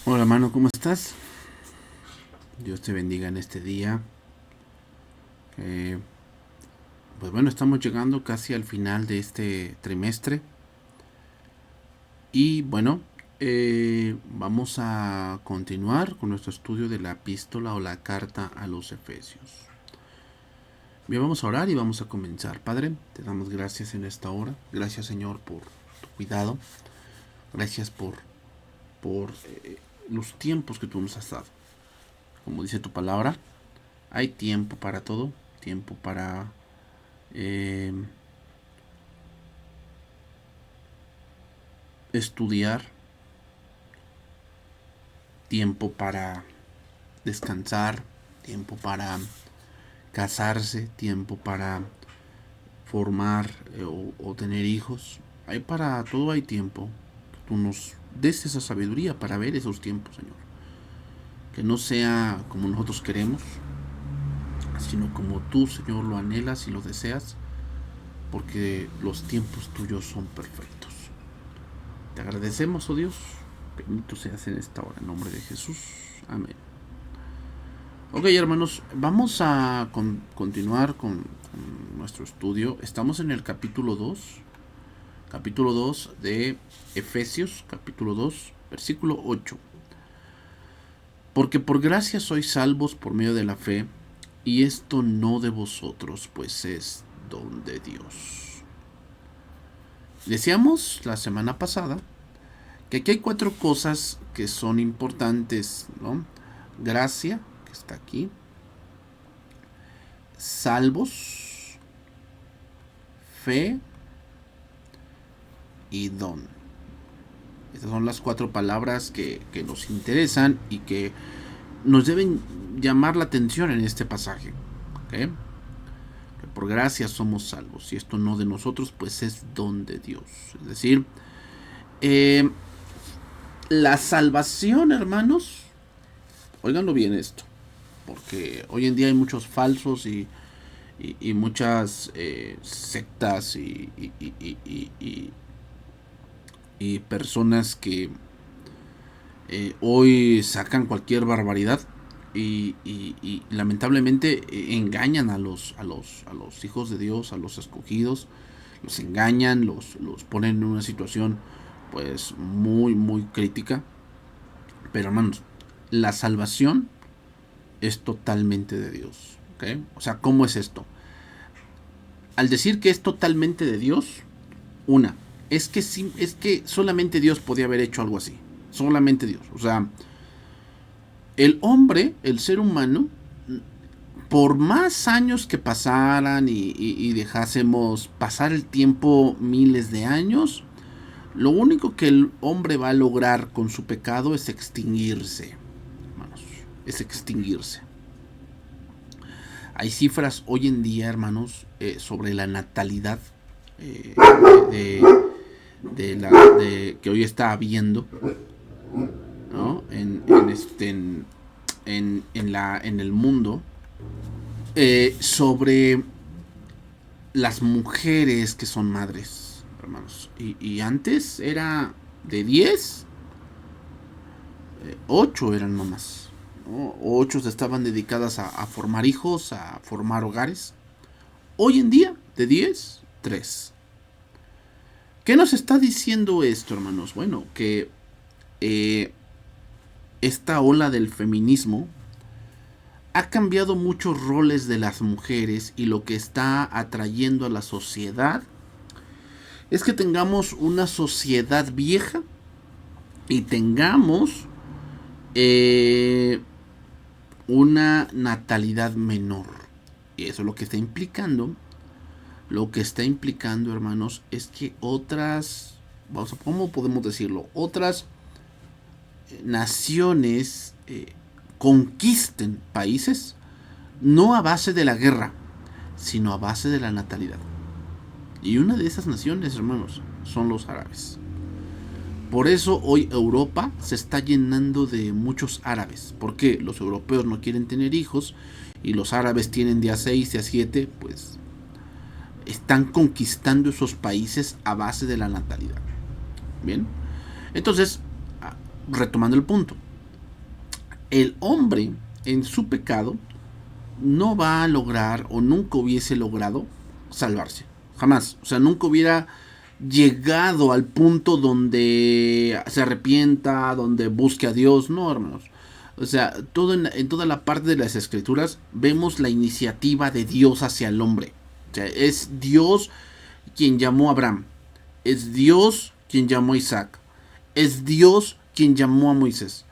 Hola hermano, ¿cómo estás? Dios te bendiga en este día. Eh, pues bueno, estamos llegando casi al final de este trimestre. Y bueno, vamos a continuar con nuestro estudio de la epístola o la carta a los Efesios. Bien, vamos a orar y vamos a comenzar. Padre, te damos gracias en esta hora. Gracias Señor por tu cuidado. Gracias por los tiempos que tú nos has dado. Como dice tu palabra, hay tiempo para todo. Tiempo para eh, estudiar, tiempo para descansar, tiempo para casarse, tiempo para formar o tener hijos. Hay para todo hay tiempo. Tú nos des esa sabiduría para ver esos tiempos, Señor. Que no sea como nosotros queremos, sino como tú, Señor, lo anhelas y lo deseas, porque los tiempos tuyos son perfectos. Te agradecemos, oh Dios. Bendito seas en esta hora, en nombre de Jesús. Amén. Ok, hermanos, vamos a continuar con nuestro estudio. Estamos en el capítulo 2 de Efesios, capítulo 2, versículo 8. Porque por gracia sois salvos por medio de la fe, y esto no de vosotros, pues es don de Dios. Decíamos la semana pasada que aquí hay 4 cosas que son importantes, ¿no? Gracia, que está aquí, salvos, fe y don. Estas son las 4 palabras que nos interesan y que nos deben llamar la atención en este pasaje. ¿Okay? Que por gracia somos salvos, y esto no de nosotros, pues es don de Dios. Es decir, eh, la salvación, hermanos, óiganlo bien esto, porque hoy en día hay muchos falsos y muchas sectas y personas que hoy sacan cualquier barbaridad y lamentablemente engañan a los hijos de Dios, a los escogidos, los engañan, los ponen en una situación pues muy crítica. Pero hermanos, la salvación es totalmente de Dios, ¿ok? O sea, ¿cómo es esto? Al decir que es totalmente de Dios, una, es que solamente Dios podía haber hecho algo así. Solamente Dios. O sea, el hombre, el ser humano, por más años que pasaran y dejásemos pasar el tiempo, miles de años, lo único que el hombre va a lograr con su pecado es extinguirse, hermanos. Es extinguirse. Hay cifras hoy en día, hermanos, sobre la natalidad eh, de, que hoy está habiendo, ¿no? En el mundo, sobre las mujeres que son madres, hermanos. Y antes era de 10, 8 eran mamás, ¿no? 8 estaban dedicadas a formar hijos, a formar hogares. Hoy en día, de 10, 3. ¿Qué nos está diciendo esto, hermanos? Bueno, que eh, esta ola del feminismo ha cambiado muchos roles de las mujeres, y lo que está atrayendo a la sociedad es que tengamos una sociedad vieja y tengamos una natalidad menor. Y eso lo que está implicando, hermanos, es que otras, ¿cómo podemos decirlo? Otras naciones conquisten países no a base de la guerra, sino a base de la natalidad. Y una de esas naciones, hermanos, son los árabes. Por eso hoy Europa se está llenando de muchos árabes. Porque los europeos no quieren tener hijos y los árabes tienen de a 6, de a 7, pues están conquistando esos países a base de la natalidad. Bien, entonces, retomando el punto. el hombre en su pecado no va a lograr o nunca hubiese logrado salvarse. Jamás. O sea, nunca hubiera llegado al punto donde se arrepienta, donde busque a Dios. No, hermanos. O sea, en toda la parte de las escrituras vemos la iniciativa de Dios hacia el hombre. O sea, es Dios quien llamó a Abraham. Es Dios quien llamó a Isaac. Es Dios quien llamó a Moisés.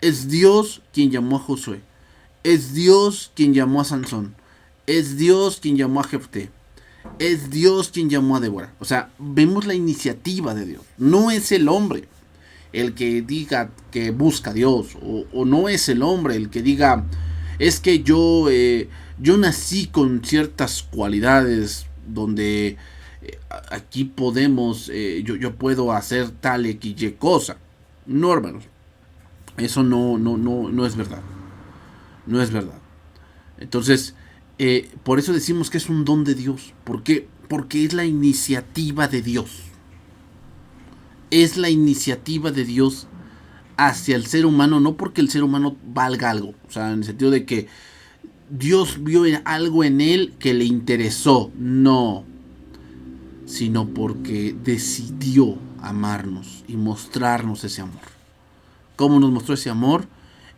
Es Dios quien llamó a Josué. Es Dios quien llamó a Sansón. Es Dios quien llamó a Jefté. Es Dios quien llamó a Débora. O sea, vemos la iniciativa de Dios. No es el hombre el que diga que busca a Dios. O no es el hombre el que diga, es que yo nací con ciertas cualidades donde aquí podemos, yo puedo hacer tal X y cosa. No, hermanos. Eso no es verdad. No es verdad. Entonces, por eso decimos que es un don de Dios. ¿Por qué? Porque es la iniciativa de Dios. Es la iniciativa de Dios hacia el ser humano, no porque el ser humano valga algo. O sea, en el sentido de que Dios vio algo en él que le interesó. No. Sino porque decidió amarnos y mostrarnos ese amor. ¿Cómo nos mostró ese amor?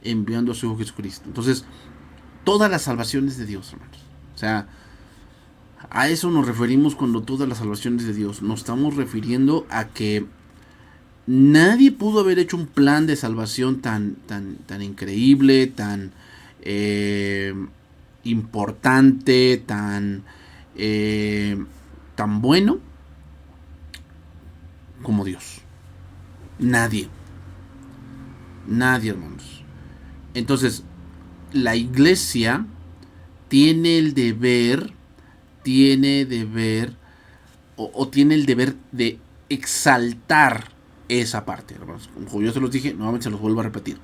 Enviando a su Hijo Jesucristo. Entonces, todas las salvaciones de Dios, hermanos. O sea, a eso nos referimos cuando todas las salvaciones de Dios. Nos estamos refiriendo a que nadie pudo haber hecho un plan de salvación tan increíble, tan importante, tan bueno como Dios. Nadie, hermanos. Entonces, la iglesia tiene el deber, o tiene el deber de exaltar esa parte, hermanos. Como yo se los dije, nuevamente se los vuelvo a repetir.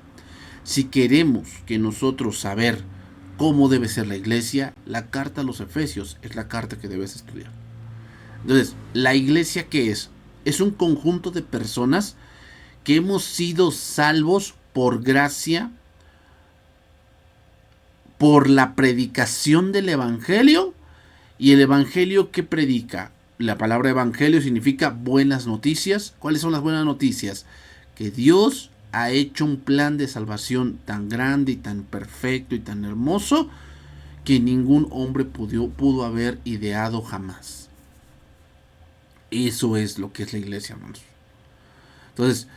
Si queremos que nosotros saber cómo debe ser la iglesia, la carta a los Efesios es la carta que debes estudiar. Entonces, ¿la iglesia qué es? Es un conjunto de personas que hemos sido salvos por gracia, por la predicación del Evangelio. ¿Y el Evangelio qué predica? La palabra Evangelio significa buenas noticias. ¿Cuáles son las buenas noticias? Que Dios ha hecho un plan de salvación tan grande y tan perfecto y tan hermoso que ningún hombre pudo haber ideado jamás. Eso es lo que es la iglesia, hermanos. Entonces,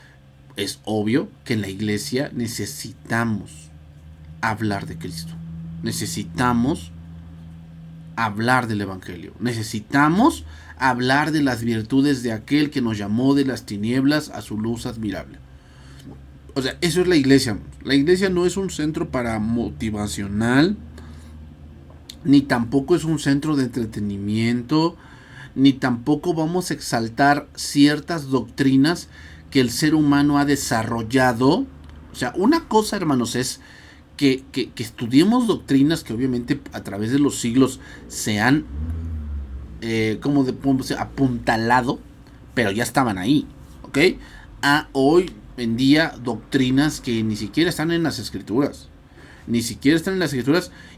es obvio que en la iglesia necesitamos hablar de Cristo. Necesitamos hablar del Evangelio. Necesitamos hablar de las virtudes de aquel que nos llamó de las tinieblas a su luz admirable. O sea, eso es la iglesia. La iglesia no es un centro para motivacional, ni tampoco es un centro de entretenimiento, ni tampoco vamos a exaltar ciertas doctrinas que el ser humano ha desarrollado. O sea, una cosa, hermanos, es que estudiemos doctrinas que obviamente a través de los siglos se han apuntalado, pero ya estaban ahí, ¿ok? A hoy en día doctrinas que ni siquiera están en las escrituras.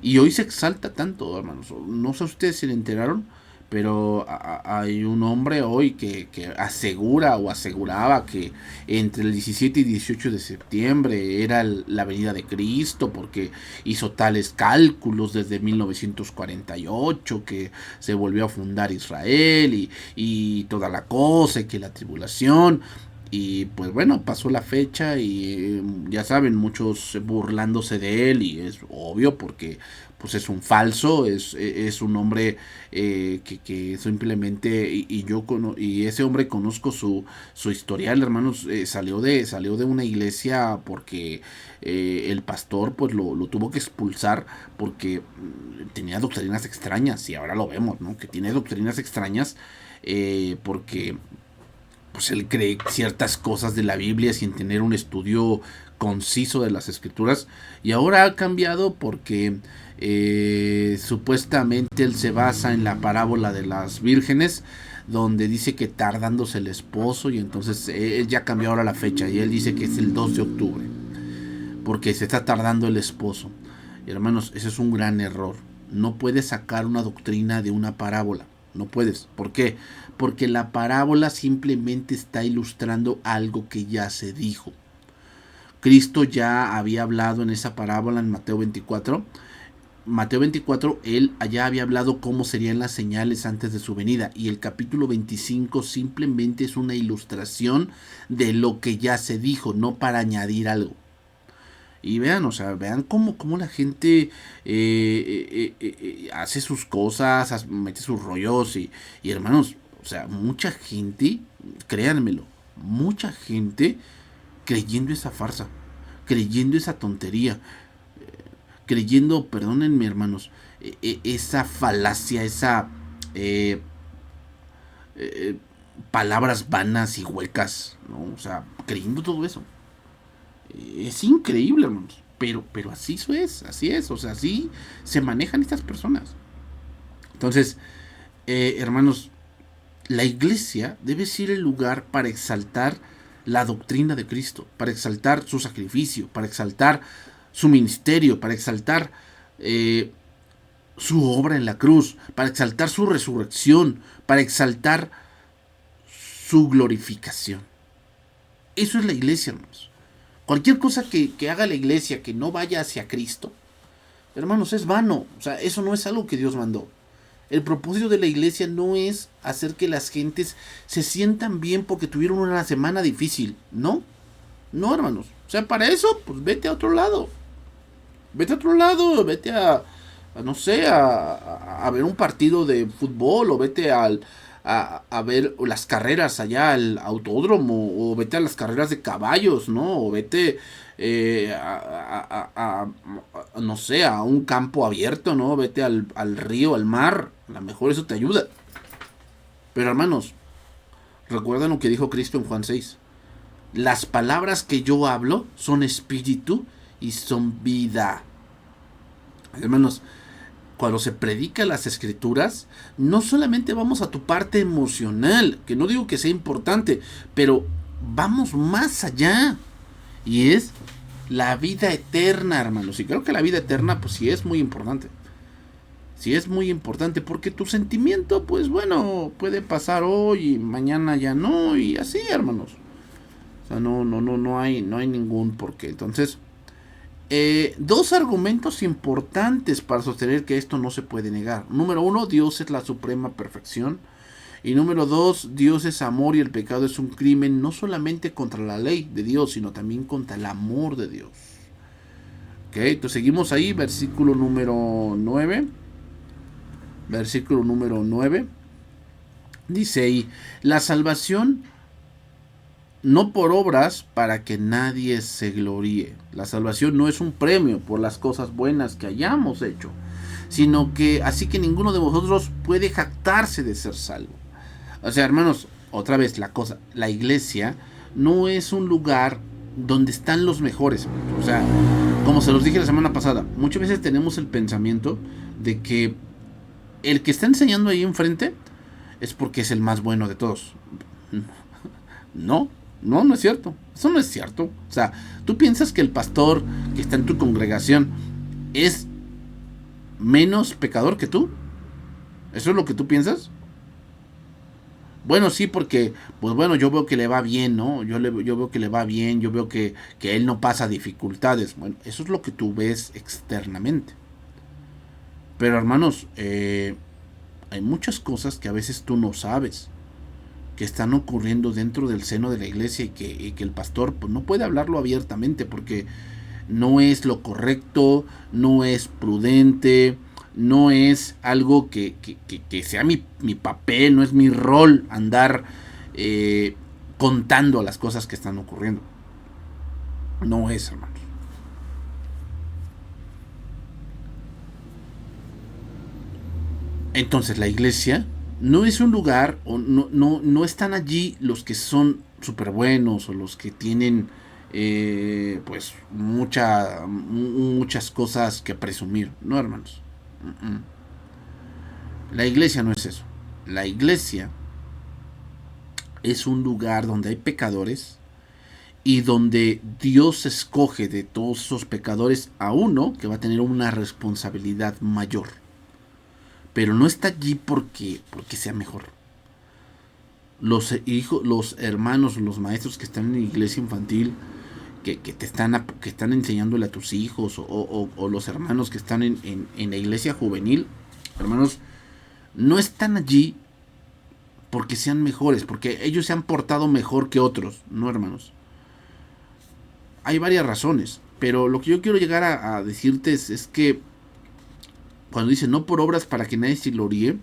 Y hoy se exalta tanto, hermanos. No sé si ustedes se enteraron, pero hay un hombre hoy que asegura o aseguraba que entre el 17 y 18 de septiembre era la venida de Cristo, porque hizo tales cálculos desde 1948, que se volvió a fundar Israel y toda la cosa, y que la tribulación. Y pues bueno, pasó la fecha y ya saben, muchos burlándose de él, y es obvio porque pues es un falso, es un hombre que simplemente, y ese hombre conozco su historial, hermanos. Salió de una iglesia porque el pastor pues lo tuvo que expulsar porque tenía doctrinas extrañas, y ahora lo vemos, ¿no? Que tiene doctrinas extrañas porque pues él cree ciertas cosas de la Biblia sin tener un estudio conciso de las escrituras, y ahora ha cambiado porque supuestamente él se basa en la parábola de las vírgenes, donde dice que tardándose el esposo, y entonces él ya cambió ahora la fecha y él dice que es el 2 de octubre. porque se está tardando el esposo. Y hermanos, ese es un gran error. No puedes sacar una doctrina de una parábola. No puedes. ¿Por qué? Porque la parábola simplemente está ilustrando algo que ya se dijo. Cristo ya había hablado en esa parábola en Mateo 24. Mateo 24, él allá había hablado cómo serían las señales antes de su venida. Y el capítulo 25 simplemente es una ilustración de lo que ya se dijo, no para añadir algo. Y vean, o sea, vean cómo la gente hace sus cosas, mete sus rollos y hermanos, o sea, mucha gente, créanmelo, mucha gente creyendo esa farsa, creyendo esa tontería, creyendo, perdónenme hermanos, esa falacia, esa eh, eh, palabras vanas y huecas, ¿no? O sea, creyendo todo eso. Es increíble, hermanos. Pero así es, o sea, así se manejan estas personas. Entonces, hermanos, la iglesia debe ser el lugar para exaltar la doctrina de Cristo, para exaltar su sacrificio, para exaltar su ministerio, para exaltar su obra en la cruz, para exaltar su resurrección, para exaltar su glorificación. Eso es la iglesia, hermanos. Cualquier cosa que haga la iglesia que no vaya hacia Cristo, hermanos, es vano. O sea, eso no es algo que Dios mandó. El propósito de la iglesia no es hacer que las gentes se sientan bien porque tuvieron una semana difícil. No, no, hermanos. O sea, para eso, pues vete a otro lado. Vete a otro lado, vete a no sé, a ver un partido de fútbol o vete a ver las carreras allá al autódromo o vete a las carreras de caballos, ¿no? O vete no sé, a un campo abierto, ¿no? Vete al río, al mar. A lo mejor eso te ayuda. Pero hermanos, recuerdan lo que dijo Cristo en Juan 6. Las palabras que yo hablo son espíritu y son vida. Hermanos, cuando se predica las escrituras, no solamente vamos a tu parte emocional, que no digo que sea importante, pero vamos más allá. Y es la vida eterna, hermanos. Y creo que la vida eterna, pues sí es muy importante. Sí es muy importante porque tu sentimiento, pues bueno, puede pasar hoy y mañana ya no, y así, hermanos. O sea, no hay ningún porqué. Entonces, dos argumentos importantes para sostener que esto no se puede negar. Número uno, Dios es la suprema perfección. Y número dos, Dios es amor y el pecado es un crimen no solamente contra la ley de Dios, sino también contra el amor de Dios. Ok, entonces seguimos ahí, versículo número 9. Versículo número 9. Dice ahí, la salvación no por obras para que nadie se gloríe. La salvación no es un premio por las cosas buenas que hayamos hecho, sino que así que ninguno de vosotros puede jactarse de ser salvo. O sea, hermanos, otra vez la iglesia no es un lugar donde están los mejores. O sea, como se los dije la semana pasada, muchas veces tenemos el pensamiento de que el que está enseñando ahí enfrente es porque es el más bueno de todos. No es cierto. Eso no es cierto. O sea, ¿tú piensas que el pastor que está en tu congregación es menos pecador que tú? ¿Eso es lo que tú piensas? Bueno, sí, porque, pues bueno, yo veo que le va bien, ¿no? Yo veo que le va bien, yo veo que él no pasa dificultades. Bueno, eso es lo que tú ves externamente. Pero hermanos, hay muchas cosas que a veces tú no sabes, que están ocurriendo dentro del seno de la iglesia y que el pastor pues, no puede hablarlo abiertamente porque no es lo correcto, no es prudente, no es algo que sea mi papel, no es mi rol andar contando las cosas que están ocurriendo. No es, hermanos. Entonces la iglesia no es un lugar, o no están allí los que son súper buenos o los que tienen pues muchas cosas que presumir. No, hermanos. La iglesia no es eso. La iglesia es un lugar donde hay pecadores y donde Dios escoge de todos esos pecadores a uno que va a tener una responsabilidad mayor. Pero no está allí porque sea mejor. Los hijos, los hermanos, los maestros que están en la iglesia infantil, que están enseñándole a tus hijos, o los hermanos que están en la iglesia juvenil, hermanos, no están allí porque sean mejores, porque ellos se han portado mejor que otros, no, hermanos. Hay varias razones, pero lo que yo quiero llegar a decirte es que cuando dice no por obras para que nadie se gloríe,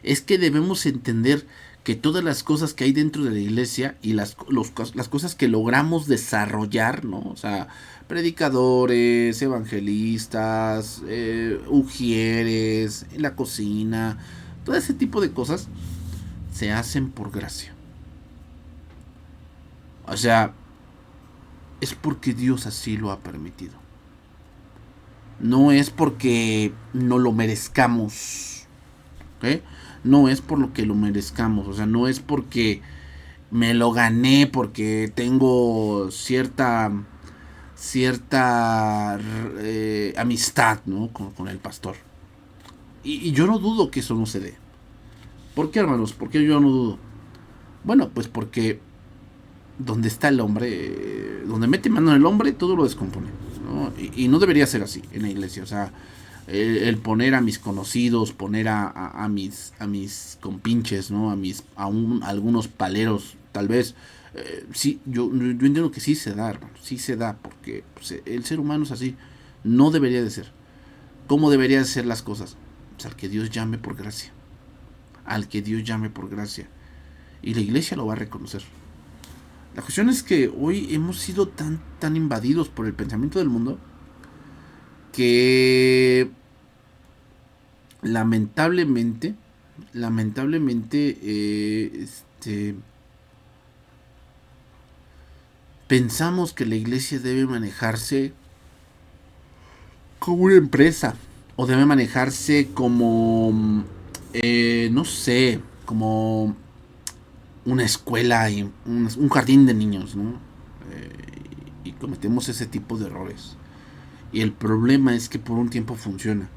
es que debemos entender que todas las cosas que hay dentro de la iglesia y las cosas que logramos desarrollar, ¿no? O sea, predicadores, evangelistas, ujieres, en la cocina, todo ese tipo de cosas se hacen por gracia. O sea, es porque Dios así lo ha permitido. No es porque no lo merezcamos. ¿Ok? No es por lo que lo merezcamos. O sea, no es porque me lo gané, porque tengo cierta amistad, ¿no? con el pastor. Y yo no dudo que eso no se dé. ¿Por qué, hermanos? ¿Por qué yo no dudo? Bueno, pues porque donde está el hombre, donde mete mano el hombre, todo lo descompone, ¿no? Y no debería ser así en la iglesia. O sea, el poner a mis conocidos, poner a mis compinches, ¿no? A algunos paleros, tal vez. Sí, yo entiendo que sí se da, hermano. Sí se da, porque pues, el ser humano es así. No debería de ser. ¿Cómo deberían de ser las cosas? Pues al que Dios llame por gracia. Al que Dios llame por gracia. Y la iglesia lo va a reconocer. La cuestión es que hoy hemos sido tan invadidos por el pensamiento del mundo que lamentablemente pensamos que la iglesia debe manejarse como una empresa o debe manejarse como no sé, como una escuela y un jardín de niños, ¿no? Y cometemos ese tipo de errores. Y el problema es que por un tiempo funciona,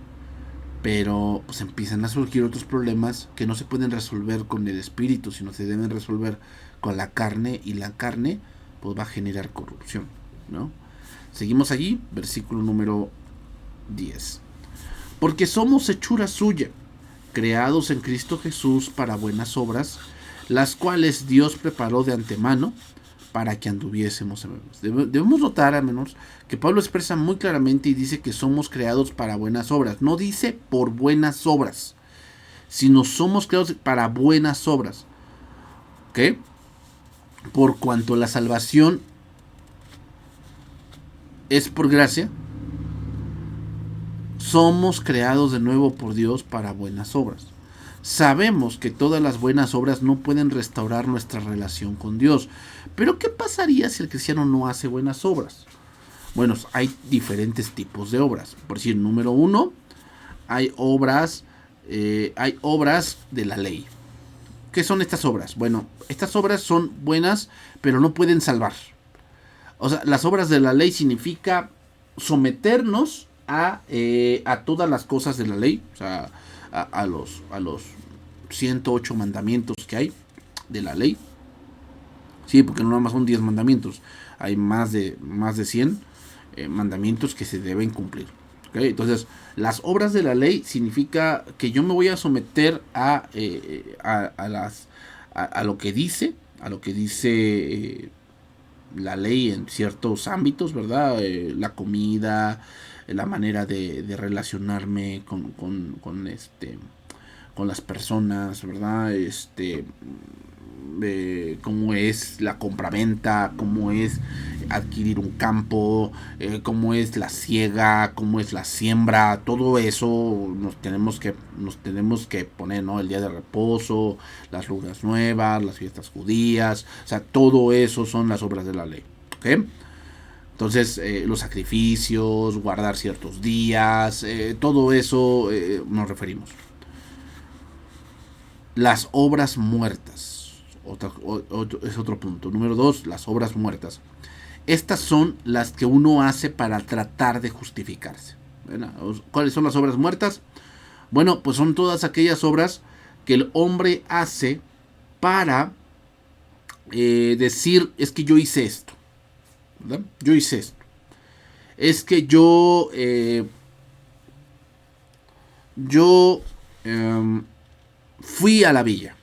pero pues empiezan a surgir otros problemas que no se pueden resolver con el espíritu, sino se deben resolver con la carne, y la carne pues va a generar corrupción, ¿no? Seguimos allí, versículo número 10. Porque somos hechura suya, creados en Cristo Jesús para buenas obras, las cuales Dios preparó de antemano para que anduviésemos en ellos. Debemos notar, al menos, que Pablo expresa muy claramente y dice que somos creados para buenas obras. No dice por buenas obras, sino somos creados para buenas obras. ¿Ok? Por cuanto la salvación es por gracia, somos creados de nuevo por Dios para buenas obras. Sabemos que todas las buenas obras no pueden restaurar nuestra relación con Dios. Pero ¿qué pasaría si el cristiano no hace buenas obras? Bueno, hay diferentes tipos de obras. Por decir, número uno, hay obras de la ley. ¿Qué son estas obras? Bueno, estas obras son buenas, pero no pueden salvar. O sea, las obras de la ley significa someternos a todas las cosas de la ley. O sea, a los 108 mandamientos que hay de la ley. Sí, porque no nada más son 10 mandamientos. Hay más de 100 mandamientos que se deben cumplir. ¿Okay? Entonces, las obras de la ley significa que yo me voy a someter a lo que dice, la ley en ciertos ámbitos, ¿verdad? La comida, la manera de relacionarme con las personas, ¿verdad? Cómo es la compraventa, cómo es adquirir un campo, cómo es la siega, cómo es la siembra, todo eso nos tenemos que poner, ¿no? El día de reposo, las lunas nuevas, las fiestas judías, o sea, todo eso son las obras de la ley, ¿ok? Entonces, los sacrificios, guardar ciertos días, todo eso nos referimos. Las obras muertas Es otro punto. Número 2, las obras muertas. Estas son las que uno hace para tratar de justificarse. ¿Cuáles son las obras muertas? Bueno, pues son todas aquellas obras que el hombre hace para decir, es que yo hice esto, ¿verdad? Yo hice esto. Es que yo fui a la villa.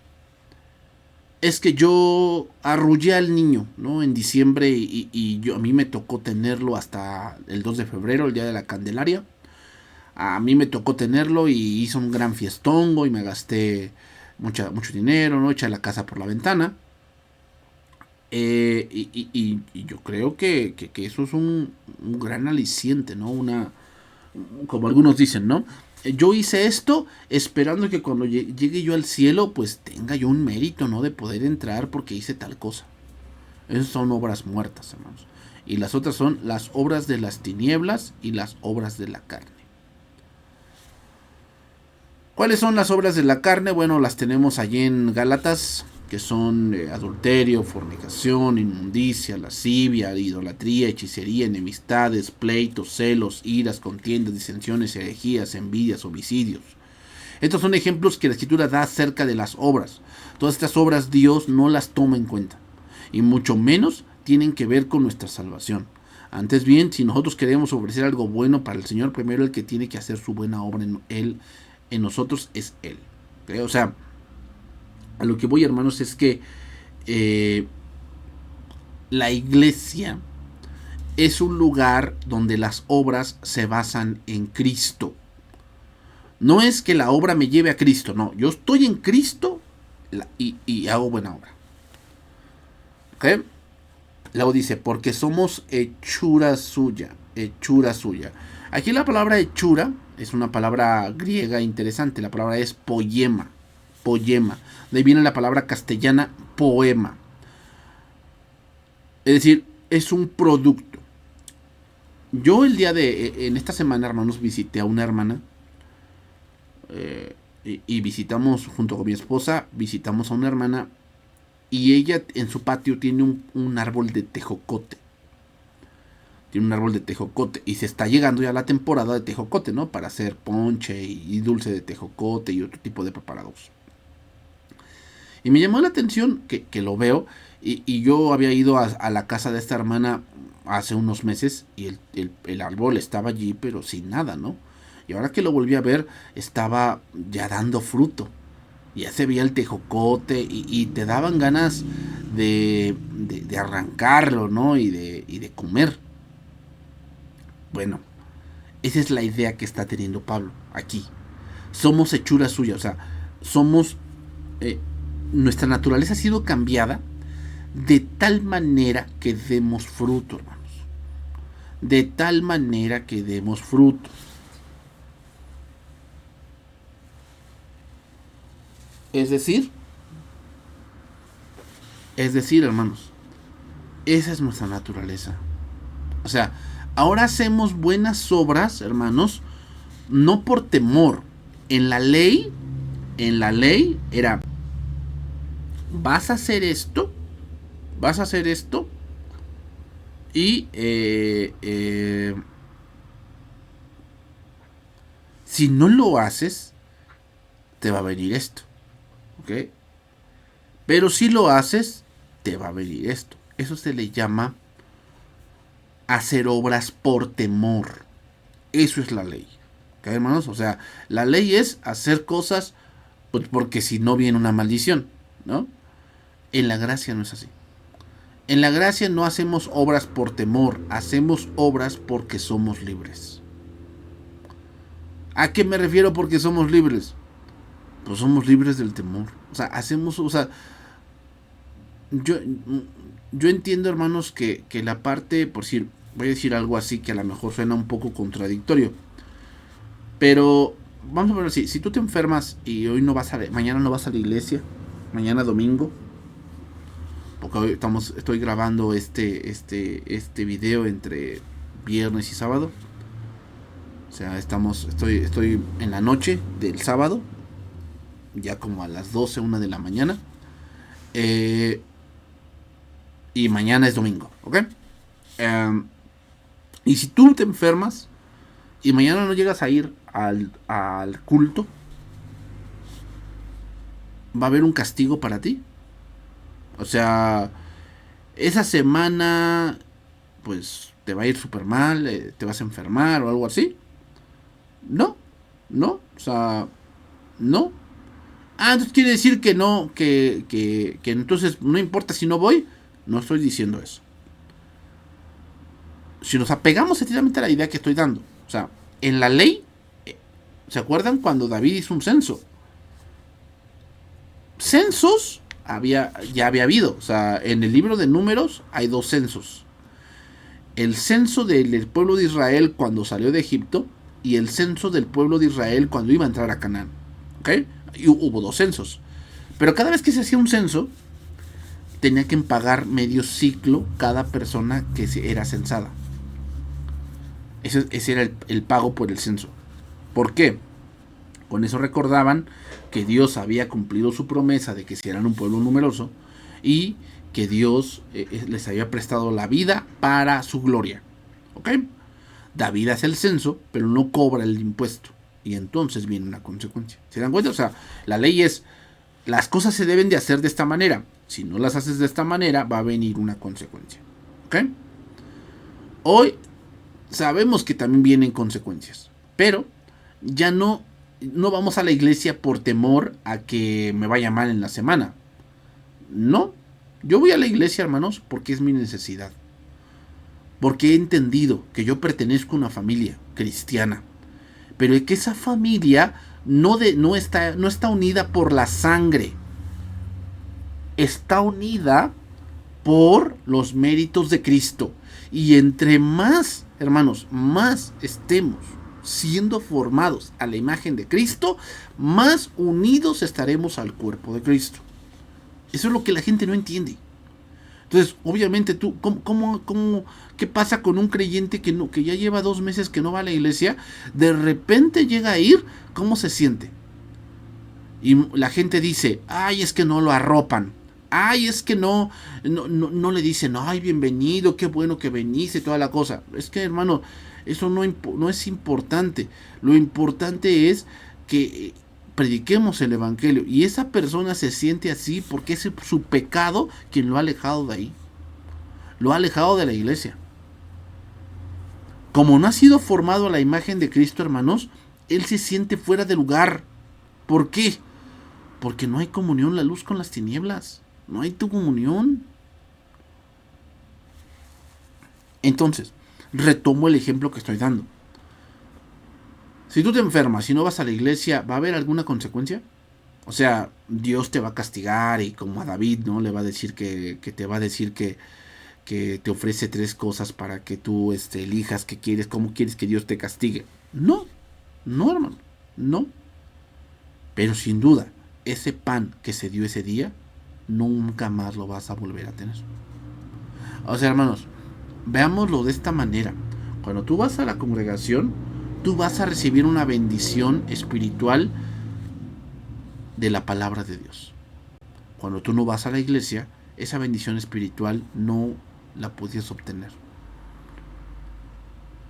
Es que yo arrullé al niño, ¿no? En diciembre y a mí me tocó tenerlo hasta el 2 de febrero, el día de la Candelaria. A mí me tocó tenerlo y hice un gran fiestongo y me gasté mucho dinero, ¿no? Eché la casa por la ventana. Y yo creo que eso es un gran aliciente, ¿no? Como algunos dicen, ¿no? Yo hice esto esperando que cuando llegue yo al cielo, pues tenga yo un mérito, ¿no? De poder entrar porque hice tal cosa. Esas son obras muertas, hermanos. Y las otras son las obras de las tinieblas y las obras de la carne. ¿Cuáles son las obras de la carne? Bueno, las tenemos allí en Gálatas, que son adulterio, fornicación, inmundicia, lascivia, idolatría, hechicería, enemistades, pleitos, celos, iras, contiendas, disensiones, herejías, envidias, homicidios. Estos son ejemplos que la Escritura da acerca de las obras. Todas estas obras Dios no las toma en cuenta, y mucho menos tienen que ver con nuestra salvación. Antes bien, si nosotros queremos ofrecer algo bueno para el Señor, primero el que tiene que hacer su buena obra en nosotros es Él. ¿Okay? O sea, a lo que voy, hermanos, es que la iglesia es un lugar donde las obras se basan en Cristo. No es que la obra me lleve a Cristo, no. Yo estoy en Cristo y hago buena obra. ¿Ok? Luego dice, porque somos hechura suya, hechura suya. Aquí la palabra hechura es una palabra griega interesante. La palabra es poema. Poema. De ahí viene la palabra castellana poema. Es decir, es un producto. Yo en esta semana, hermanos, visité a una hermana. Y visitamos, junto con mi esposa, visitamos a una hermana. Y ella en su patio tiene un árbol de tejocote. Tiene un árbol de tejocote. Y se está llegando ya la temporada de tejocote, ¿no? Para hacer ponche y dulce de tejocote y otro tipo de preparados. Y me llamó la atención que lo veo. Y yo había ido a la casa de esta hermana hace unos meses. Y el árbol estaba allí, pero sin nada, ¿no? Y ahora que lo volví a ver, estaba ya dando fruto. Ya se veía el tejocote y te daban ganas de arrancarlo, ¿no? Y de comer. Bueno, esa es la idea que está teniendo Pablo aquí. Somos hechura suya, o sea, somos... nuestra naturaleza ha sido cambiada de tal manera que demos fruto, hermanos. De tal manera que demos fruto. Es decir, hermanos, esa es nuestra naturaleza. O sea, ahora hacemos buenas obras, hermanos, no por temor. En la ley era, vas a hacer esto, y si no lo haces, te va a venir esto. ¿Ok? Pero si lo haces, te va a venir esto. Eso se le llama hacer obras por temor. Eso es la ley. ¿Ok, hermanos? O sea, la ley es hacer cosas porque si no viene una maldición, ¿no? En la gracia no es así. En la gracia no hacemos obras por temor, hacemos obras porque somos libres. ¿A qué me refiero porque somos libres? Pues somos libres del temor. O sea, yo entiendo, hermanos, que la parte, por decir, voy a decir algo así que a lo mejor suena un poco contradictorio. Pero vamos a ver así, si tú te enfermas y mañana no vas a la iglesia, mañana domingo, porque hoy estoy grabando este video entre viernes y sábado. O sea, estoy en la noche del sábado, ya como a las 12, 1 de la mañana. Eh, y mañana es domingo, ¿ok? Eh, y si tú te enfermas y mañana no llegas a ir al culto, ¿va a haber un castigo para ti? O sea, esa semana, pues te va a ir súper mal, te vas a enfermar o algo así. No, no, o sea, no. Ah, entonces quiere decir que no, que entonces no importa si no voy. No estoy diciendo eso. Si nos apegamos sencillamente a la idea que estoy dando, o sea, en la ley, ¿se acuerdan cuando David hizo un censo? Censos ya había habido, o sea, en el libro de Números hay 2 censos. El censo del pueblo de Israel cuando salió de Egipto y el censo del pueblo de Israel cuando iba a entrar a Canaán. ¿Ok? Y hubo 2 censos. Pero cada vez que se hacía un censo, tenía que pagar medio ciclo cada persona que era censada. Ese era el pago por el censo. ¿Por qué? Con eso recordaban que Dios había cumplido su promesa de que si eran un pueblo numeroso y que Dios les había prestado la vida para su gloria. ¿Ok? David hace el censo, pero no cobra el impuesto. Y entonces viene una consecuencia. ¿Se dan cuenta? O sea, la ley es, las cosas se deben de hacer de esta manera. Si no las haces de esta manera, va a venir una consecuencia. ¿Ok? Hoy sabemos que también vienen consecuencias. Pero ya no vamos a la iglesia por temor a que me vaya mal en la semana. No. Yo voy a la iglesia, hermanos, porque es mi necesidad. Porque he entendido que yo pertenezco a una familia cristiana. Pero que esa familia no está unida por la sangre. Está unida por los méritos de Cristo. Y entre más, hermanos, más estemos siendo formados a la imagen de Cristo, más unidos estaremos al cuerpo de Cristo. Eso es lo que la gente no entiende. Entonces, obviamente, tú, ¿qué pasa con un creyente que ya lleva 2 meses que no va a la iglesia? De repente llega a ir, ¿cómo se siente? Y la gente dice, ay, es que no lo arropan. Ay, es que no le dicen, ay, bienvenido, qué bueno que veniste, toda la cosa. Es que, hermano, eso no es importante. Lo importante es que prediquemos el evangelio. Y esa persona se siente así porque es su pecado quien lo ha alejado de ahí. Lo ha alejado de la iglesia. Como no ha sido formado a la imagen de Cristo, hermanos, él se siente fuera de lugar. ¿Por qué? Porque no hay comunión la luz con las tinieblas. No hay tu comunión. Entonces, retomo el ejemplo que estoy dando. Si tú te enfermas y no vas a la iglesia, ¿va a haber alguna consecuencia? O sea, Dios te va a castigar y como a David, ¿no? Le va a decir que te va a decir que te ofrece 3 cosas para que tú elijas qué quieres, cómo quieres que Dios te castigue. No, no, hermano, no. Pero sin duda, ese pan que se dio ese día, nunca más lo vas a volver a tener. O sea, hermanos, veámoslo de esta manera. Cuando tú vas a la congregación, tú vas a recibir una bendición espiritual de la palabra de Dios. Cuando tú no vas a la iglesia, esa bendición espiritual no la podías obtener.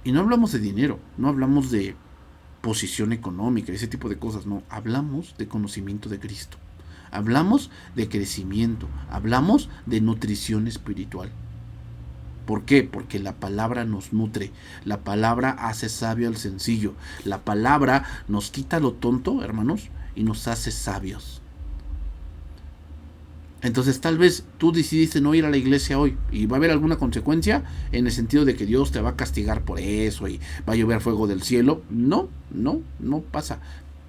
Y no hablamos de dinero, no hablamos de posición económica, ese tipo de cosas, no. Hablamos de conocimiento de Cristo. Hablamos de crecimiento, hablamos de nutrición espiritual. ¿Por qué? Porque la palabra nos nutre, la palabra hace sabio al sencillo, la palabra nos quita lo tonto, hermanos, y nos hace sabios. Entonces tal vez tú decidiste no ir a la iglesia hoy y va a haber alguna consecuencia en el sentido de que Dios te va a castigar por eso y va a llover fuego del cielo. No pasa.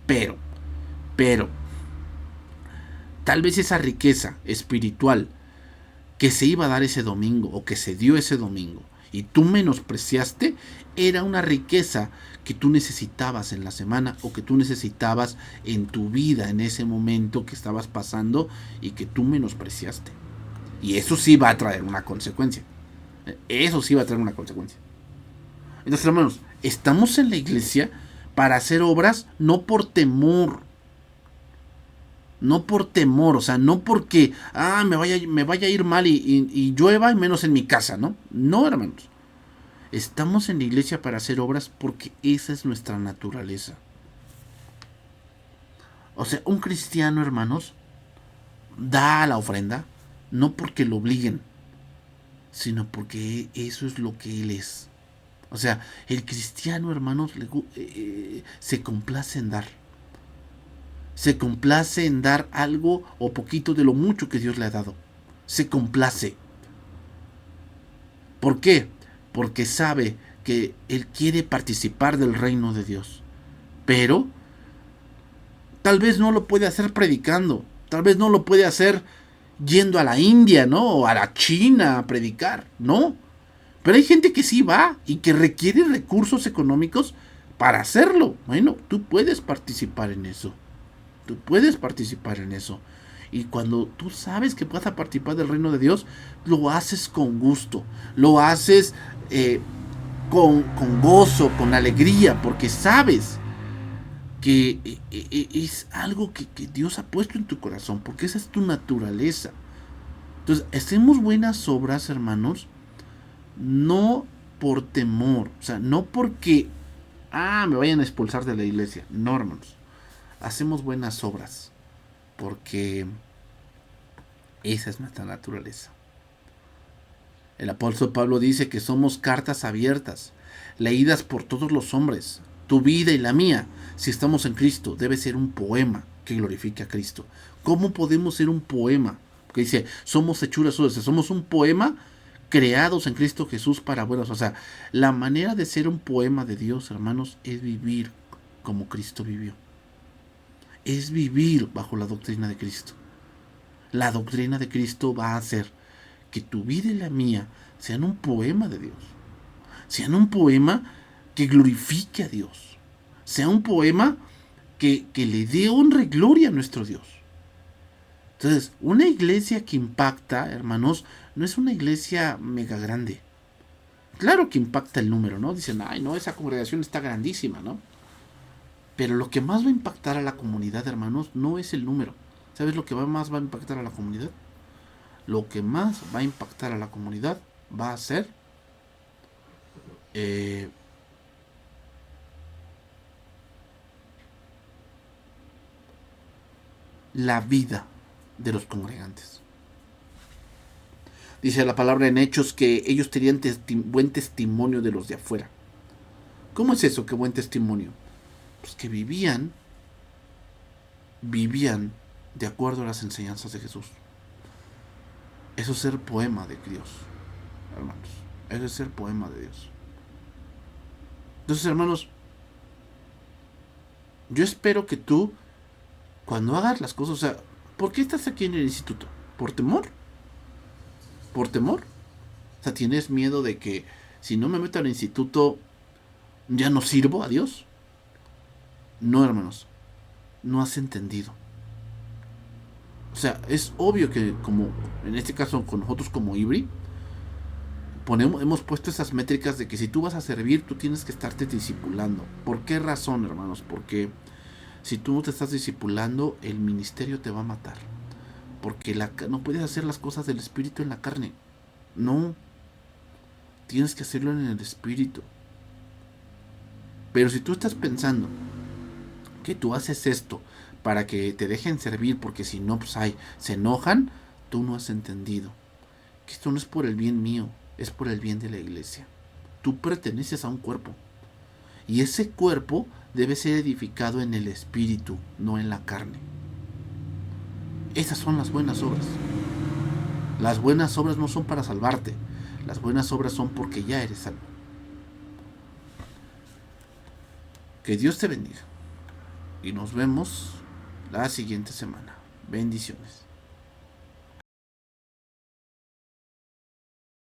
Pero, tal vez esa riqueza espiritual que se iba a dar ese domingo o que se dio ese domingo y tú menospreciaste, era una riqueza que tú necesitabas en la semana o que tú necesitabas en tu vida en ese momento que estabas pasando y que tú menospreciaste. Y eso sí va a traer una consecuencia. Eso sí va a traer una consecuencia. Entonces, hermanos, estamos en la iglesia para hacer obras no por temor. No por temor, o sea, no porque me vaya a ir mal y llueva y menos en mi casa, ¿no? No, hermanos. Estamos en la iglesia para hacer obras porque esa es nuestra naturaleza. O sea, un cristiano, hermanos, da la ofrenda no porque lo obliguen, sino porque eso es lo que él es. O sea, el cristiano, hermanos, se complace en dar. Se complace en dar algo o poquito de lo mucho que Dios le ha dado. Se complace. ¿Por qué? Porque sabe que él quiere participar del reino de Dios. Pero tal vez no lo puede hacer predicando. Tal vez no lo puede hacer yendo a la India, ¿no? O a la China a predicar. No. Pero hay gente que sí va y que requiere recursos económicos para hacerlo. Bueno, tú puedes participar en eso. Tú puedes participar en eso. Y cuando tú sabes que vas a participar del reino de Dios, lo haces con gusto. Lo haces con gozo, con alegría, porque sabes que es algo que Dios ha puesto en tu corazón, porque esa es tu naturaleza. Entonces, hacemos buenas obras, hermanos, no por temor, o sea, no porque, me vayan a expulsar de la iglesia. No, hermanos, hacemos buenas obras porque esa es nuestra naturaleza. El apóstol Pablo dice que somos cartas abiertas, leídas por todos los hombres. Tu vida y la mía, si estamos en Cristo, debe ser un poema que glorifique a Cristo. ¿Cómo podemos ser un poema? Que dice, somos hechuras suyas, somos un poema creados en Cristo Jesús para buenas. O sea, la manera de ser un poema de Dios, hermanos, es vivir como Cristo vivió. Es vivir bajo la doctrina de Cristo. La doctrina de Cristo va a hacer que tu vida y la mía sean un poema de Dios. Sean un poema que glorifique a Dios. Sea un poema que le dé honra y gloria a nuestro Dios. Entonces, una iglesia que impacta, hermanos, no es una iglesia mega grande. Claro que impacta el número, ¿no? Dicen, ay, no, esa congregación está grandísima, ¿no? Pero lo que más va a impactar a la comunidad, hermanos, no es el número. ¿Sabes lo que más va a impactar a la comunidad? Lo que más va a impactar a la comunidad va a ser la vida de los congregantes. Dice la palabra en Hechos que ellos tenían buen testimonio de los de afuera. ¿Cómo es eso? ¿Qué buen testimonio? Pues que vivían de acuerdo a las enseñanzas de Jesús. Eso es ser poema de Dios, hermanos. Eso es ser poema de Dios. Entonces, hermanos, yo espero que tú, cuando hagas las cosas, o sea, ¿por qué estás aquí en el instituto? ¿Por temor? ¿Por temor? O sea, ¿tienes miedo de que si no me meto al instituto ya no sirvo a Dios? No, hermanos, no has entendido. O sea, es obvio que como en este caso con nosotros como IBRI, hemos puesto esas métricas de que si tú vas a servir, tú tienes que estarte discipulando. ¿Por qué razón, hermanos? Porque si tú no te estás discipulando, el ministerio te va a matar. Porque no puedes hacer las cosas del espíritu en la carne. No. Tienes que hacerlo en el espíritu. Pero si tú estás pensando que tú haces esto para que te dejen servir, porque si no, pues se enojan, tú no has entendido que esto no es por el bien mío, es por el bien de la iglesia. Tú perteneces a un cuerpo. Y ese cuerpo debe ser edificado en el espíritu, no en la carne. Esas son las buenas obras. Las buenas obras no son para salvarte. Las buenas obras son porque ya eres salvo. Que Dios te bendiga. Y nos vemos la siguiente semana. Bendiciones.